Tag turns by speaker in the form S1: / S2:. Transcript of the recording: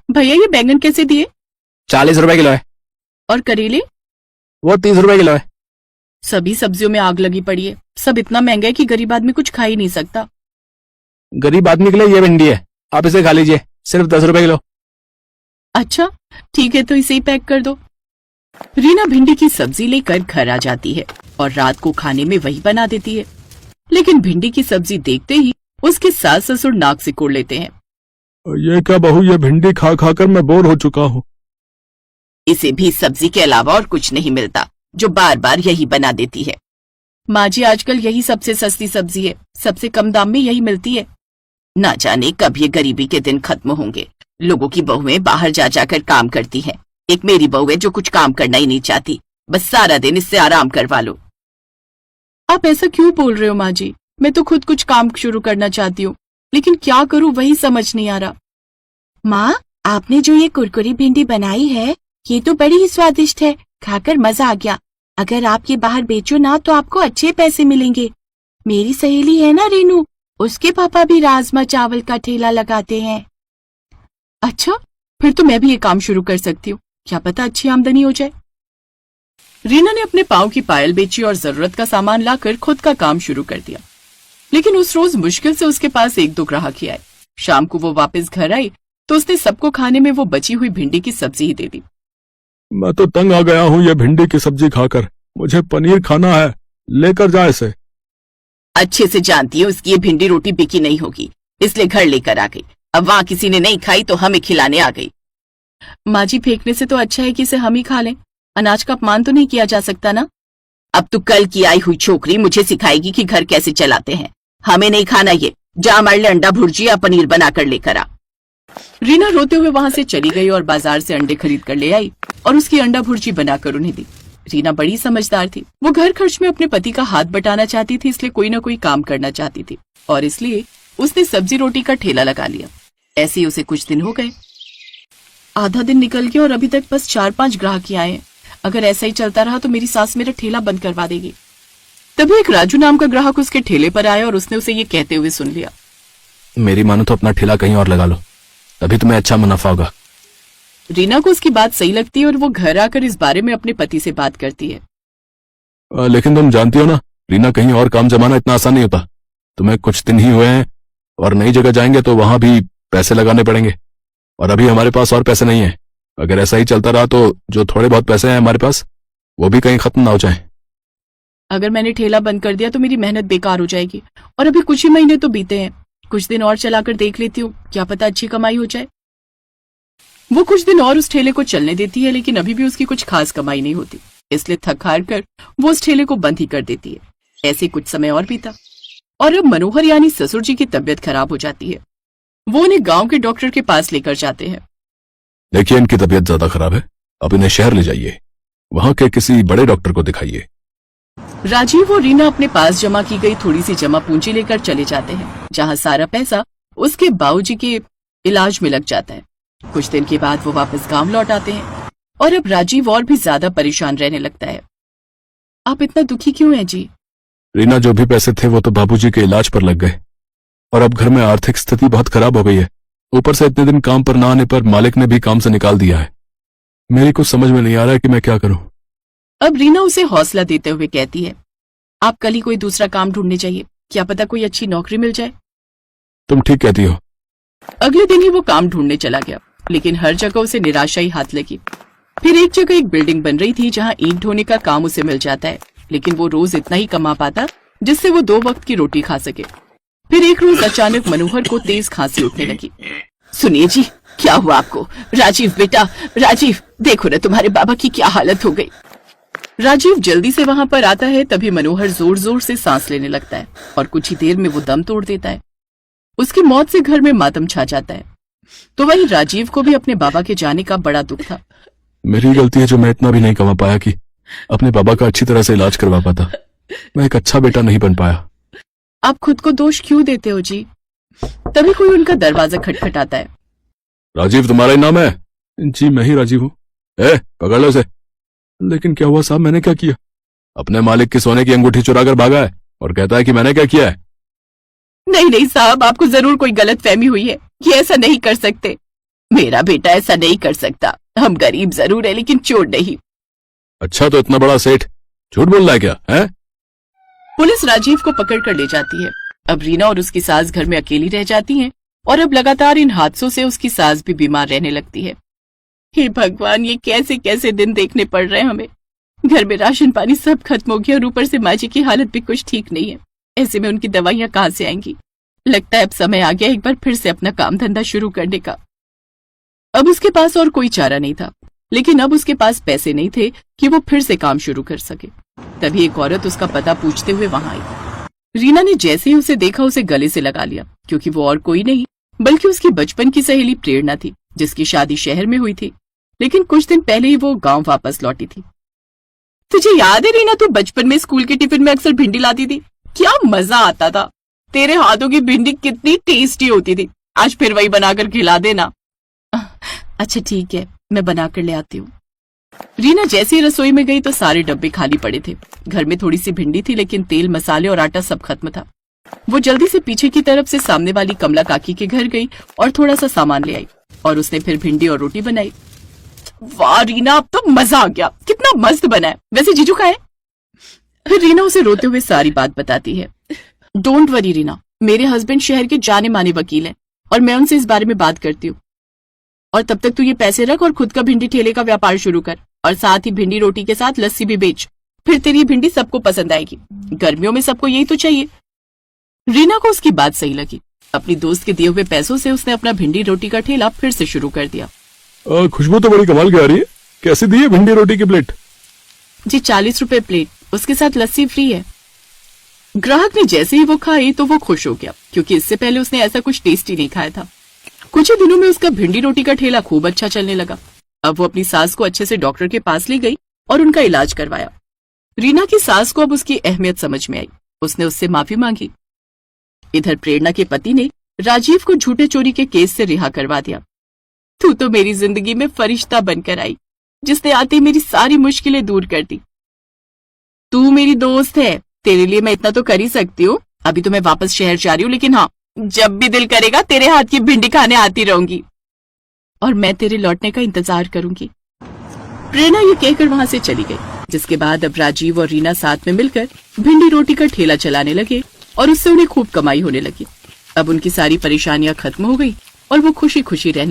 S1: भैया ये बैंगन कैसे दिए?
S2: 40 रुपए किलो है।
S1: और करेले?
S2: वो 30 रुपए किलो है।
S1: सभी सब्जियों में आग लगी पड़ी है। सब इतना महंगा है कि गरीब आदमी कुछ खा ही नहीं सकता।
S2: गरीब आदमी के लिए ये भिंडी है, आप इसे खा लीजिए, सिर्फ 10 रुपए किलो।
S1: अच्छा ठीक है, तो इसे ही पैक कर दो। रीना भिंडी की सब्जी लेकर घर आ जाती है और रात को खाने में वही बना देती है। लेकिन भिंडी की सब्जी देखते ही उसके सास ससुर नाक सिकोड़ लेते हैं।
S2: ये क्या बहू, ये भिंडी खा खा कर मैं बोर हो चुका हूँ।
S1: इसे भी सब्जी के अलावा और कुछ नहीं मिलता, जो बार बार यही बना देती है। माँ जी आजकल यही सबसे सस्ती सब्जी है, सबसे कम दाम में यही मिलती है। ना जाने कब ये गरीबी के दिन खत्म होंगे। लोगों की बहुएं बाहर जा जाकर काम करती हैं। एक मेरी बहू है जो कुछ काम करना ही नहीं चाहती, बस सारा दिन इससे आराम करवा लो। आप ऐसा क्यों बोल रहे हो माँ जी? मैं तो खुद कुछ काम शुरू करना चाहती हूँ, लेकिन क्या करूँ वही समझ नहीं आ रहा। माँ, आपने जो ये कुरकुरी भिंडी बनाई है ये तो बड़ी ही स्वादिष्ट है, खाकर मजा आ गया। अगर आप ये बाहर बेचो ना तो आपको अच्छे पैसे मिलेंगे। मेरी सहेली है ना रेनू, उसके पापा भी राजमा चावल का ठेला लगाते हैं। अच्छा, फिर तो मैं भी ये काम शुरू कर सकती हूँ, क्या पता अच्छी आमदनी हो जाए। रीना ने अपने पाँव की पायल बेची और जरूरत का सामान लाकर खुद का काम शुरू कर दिया। लेकिन उस रोज मुश्किल से उसके पास 1-2 ग्राहक ही आए। शाम को वो वापस घर आई तो उसने सबको खाने में वो बची हुई भिंडी की सब्जी ही दे दी।
S2: मैं तो तंग आ गया हूँ ये भिंडी की सब्जी खाकर, मुझे पनीर खाना है, लेकर जा इसे।
S1: अच्छे से जानती है उसकी ये भिंडी रोटी बिकी नहीं होगी, इसलिए घर लेकर आ गई। अब वहाँ किसी ने नहीं खाई तो हमें खिलाने आ गई। माँ जी फेंकने से तो अच्छा है कि इसे हम ही खा लें, अनाज का अपमान तो नहीं किया जा सकता ना। अब तो कल की आई हुई छोकरी मुझे सिखाएगी कि घर कैसे चलाते हैं। हमें नहीं खाना ये, जा हमारे लिए अंडा भुर्जी या पनीर बनाकर लेकर आ। रीना रोते हुए वहां से चली गई और बाजार से अंडे खरीद कर ले आई और उसकी अंडा भुर्जी बनाकर उन्हें दी। रीना बड़ी समझदार थी, वो घर खर्च में अपने पति का हाथ बटाना चाहती थी, इसलिए कोई ना कोई काम करना चाहती थी और इसलिए उसने सब्जी रोटी का ठेला लगा लिया। ऐसे ही उसे कुछ दिन हो गए। आधा दिन निकल गया और अभी तक बस 4-5 ग्राहक ही आए हैं। अगर ऐसा ही चलता रहा तो मेरी सास मेरा ठेला बंद करवा देगी। तभी एक राजू नाम का ग्राहक उसके ठेले पर आया और उसने उसे ये कहते हुए सुन लिया।
S2: मेरी मानो तो अपना ठेला कहीं और लगा लो, तभी तुम्हें अच्छा मुनाफा होगा।
S1: रीना को उसकी बात सही लगती है और वो घर आकर इस बारे में अपने पति से बात करती है।
S2: लेकिन तुम जानती हो ना रीना, कहीं और काम जमाना इतना आसान नहीं होता। तुम्हें कुछ दिन ही हुए हैं और नई जगह जाएंगे तो वहां भी पैसे लगाने पड़ेंगे, और अभी हमारे पास और पैसे नहीं है। अगर ऐसा ही चलता रहा तो जो थोड़े बहुत पैसे हैं हमारे पास वो भी कहीं खत्म ना हो जाए।
S1: अगर मैंने ठेला बंद कर दिया तो मेरी मेहनत बेकार हो जाएगी, और अभी कुछ ही महीने तो बीते हैं। कुछ दिन और चलाकर देख लेती हूँ, क्या पता अच्छी कमाई हो जाए। वो कुछ दिन और उस ठेले को चलने देती है, लेकिन अभी भी उसकी कुछ खास कमाई नहीं होती, इसलिए थक हार कर वो उस ठेले को बंद ही कर देती है। ऐसे कुछ समय और बीता और अब मनोहर यानी ससुर जी की तबीयत खराब हो जाती है। वो उन्हें गांव के डॉक्टर के पास लेकर जाते हैं।
S2: देखिए इनकी तबीयत ज्यादा खराब है, अब इन्हें शहर ले जाइए, वहां के किसी बड़े डॉक्टर को दिखाइए।
S1: राजीव और रीना अपने पास जमा की गई थोड़ी सी जमा पूंजी लेकर चले जाते हैं, जहां सारा पैसा उसके बाबूजी के इलाज में लग जाता है। कुछ दिन के बाद वो वापस गांव लौट आते हैं और अब राजीव और भी ज्यादा परेशान रहने लगता है। आप इतना दुखी क्यों हैं जी?
S2: रीना, जो भी पैसे थे वो तो बाबूजी के इलाज पर लग गए, और अब घर में आर्थिक स्थिति बहुत खराब हो गई है। ऊपर से इतने दिन काम पर ना आने पर मालिक ने भी काम से निकाल दिया है। मेरी कुछ समझ में नहीं आ रहा है कि मैं क्या करूं।
S1: अब रीना उसे हौसला देते हुए कहती है, आप कल ही कोई दूसरा काम ढूंढने चाहिए, क्या पता कोई अच्छी नौकरी मिल जाए।
S2: तुम ठीक कहती हो।
S1: अगले दिन ही वो काम ढूंढने चला गया, लेकिन हर जगह उसे निराशा ही हाथ लगी। फिर एक जगह एक बिल्डिंग बन रही थी जहाँ ईंट ढोने का काम उसे मिल जाता है, लेकिन वो रोज इतना ही कमा पाता जिससे वो 2 वक्त की रोटी खा सके। फिर एक रोज अचानक मनोहर को तेज खांसी उठने लगी। सुनिए जी, क्या हुआ आपको? राजीव बेटा, राजीव, देखो ना तुम्हारे बाबा की क्या हालत हो गई। राजीव जल्दी से वहां पर आता है, तभी मनोहर जोर जोर से सांस लेने लगता है और कुछ ही देर में वो दम तोड़ देता है। उसकी मौत से घर में मातम छा जाता है। तो वही राजीव को भी अपने बाबा के जाने का बड़ा दुख था।
S2: मेरी गलती है जो मैं इतना भी नहीं कमा पाया कि अपने बाबा का अच्छी तरह से इलाज करवा पाता। मैं एक अच्छा बेटा नहीं बन पाया।
S1: आप खुद को दोष क्यों देते हो जी? तभी कोई उनका दरवाजा खटखटाता है।
S2: राजीव तुम्हारा ही नाम है? जी मैं ही राजीव हूँ। पकड़ लो उसे। लेकिन क्या हुआ साहब, मैंने क्या किया? अपने मालिक की सोने की अंगूठी चुरा कर भागा है और कहता है कि मैंने क्या किया है।
S1: नहीं नहीं साहब, आपको जरूर कोई गलत फहमी हुई है, ये ऐसा नहीं कर सकते। मेरा बेटा ऐसा नहीं कर सकता। हम गरीब जरूर है लेकिन चोर नहीं।
S2: अच्छा, तो इतना बड़ा सेठ झूठ बोल रहा है क्या है?
S1: पुलिस राजीव को पकड़ कर ले जाती है। अब रीना और उसकी सास घर में अकेली रह जाती हैं और अब लगातार इन हादसों से उसकी सास भी बीमार रहने लगती है। हे भगवान, ये कैसे कैसे दिन देखने पड़ रहे हैं हमें। घर में राशन पानी सब खत्म हो गया और ऊपर से माँ जी की हालत भी कुछ ठीक नहीं है। ऐसे में उनकी दवाइयां कहाँ से आएंगी। लगता है अब समय आ गया एक बार फिर से अपना काम धंधा शुरू करने का। अब उसके पास और कोई चारा नहीं था, लेकिन अब उसके पास पैसे नहीं थे कि वो फिर से काम शुरू कर सके। तभी एक औरत उसका पता पूछते हुए वहां आई। रीना ने जैसे ही उसे देखा उसे गले से लगा लिया, क्योंकि वो और कोई नहीं बल्कि उसकी बचपन की सहेली प्रेरणा थी, जिसकी शादी शहर में हुई थी, लेकिन कुछ दिन पहले ही वो गांव वापस लौटी थी। तुझे याद है रीना, तू बचपन में स्कूल के टिफिन में अक्सर भिंडी लाती थी। क्या मजा आता था। तेरे हाथों की भिंडी कितनी टेस्टी होती थी। आज फिर वही बनाकर खिला देना। अच्छा ठीक है, मैं बनाकर ले आती हूँ। रीना जैसे ही रसोई में गई तो सारे डब्बे खाली पड़े थे। घर में थोड़ी सी भिंडी थी, लेकिन तेल, मसाले और आटा सब खत्म था। वो जल्दी से पीछे की तरफ से सामने वाली कमला काकी के घर गई और थोड़ा सा सामान ले आई और उसने फिर भिंडी और रोटी बनाई। वाह रीना, अब तो मजा आ गया। कितना मस्त बना है। वैसे जीजू कहाँ है? रीना उसे रोते हुए सारी बात बताती है। डोंट वरी रीना, मेरे हस्बैंड शहर के जाने माने वकील हैं और मैं उनसे इस बारे में बात करती हूँ। और तब तक तू ये पैसे रख और खुद का भिंडी ठेले का व्यापार शुरू कर, और साथ ही भिंडी रोटी के साथ लस्सी भी बेच। फिर तेरी भिंडी सबको पसंद आएगी। गर्मियों में सबको यही तो चाहिए। रीना को उसकी बात सही लगी। अपनी दोस्त के दिए हुए पैसों से उसने अपना भिंडी रोटी का ठेला फिर से शुरू कर दिया।
S2: खुशबू तो बड़ी कमाल की आ रही है। कैसे दी है भिंडी रोटी की प्लेट?
S1: जी 40 रुपए प्लेट, उसके साथ लस्सी फ्री है। ग्राहक ने जैसे ही वो खाई तो वो खुश हो गया, क्योंकि इससे पहले उसने ऐसा कुछ टेस्टी नहीं खाया था। कुछ ही दिनों में उसका भिंडी रोटी का ठेला खूब अच्छा चलने लगा। अब वो अपनी सास को अच्छे से डॉक्टर के पास ले गई और उनका इलाज करवाया। रीना की सास को अब उसकी अहमियत समझ में आई। उसने उससे माफी मांगी। इधर प्रेरणा के पति ने राजीव को झूठे चोरी के केस से रिहा करवा दिया। तू तो मेरी जिंदगी में फरिश्ता बनकर आई, जिसने आते ही मेरी सारी मुश्किलें दूर कर दी। तू मेरी दोस्त है, तेरे लिए मैं इतना तो कर ही सकती हूँ। अभी तो मैं वापस शहर जा रही हूँ, लेकिन हाँ, जब भी दिल करेगा तेरे हाथ की भिंडी खाने आती रहूंगी और मैं तेरे लौटने का इंतजार करूंगी। प्रेरणा ये कहकर वहां से चली गई, जिसके बाद अब राजीव और रीना साथ में मिलकर भिंडी रोटी का ठेला चलाने लगे और उससे उन्हें खूब कमाई होने लगी। अब उनकी सारी परेशानियां खत्म हो गई और वो खुशी खुशी रहने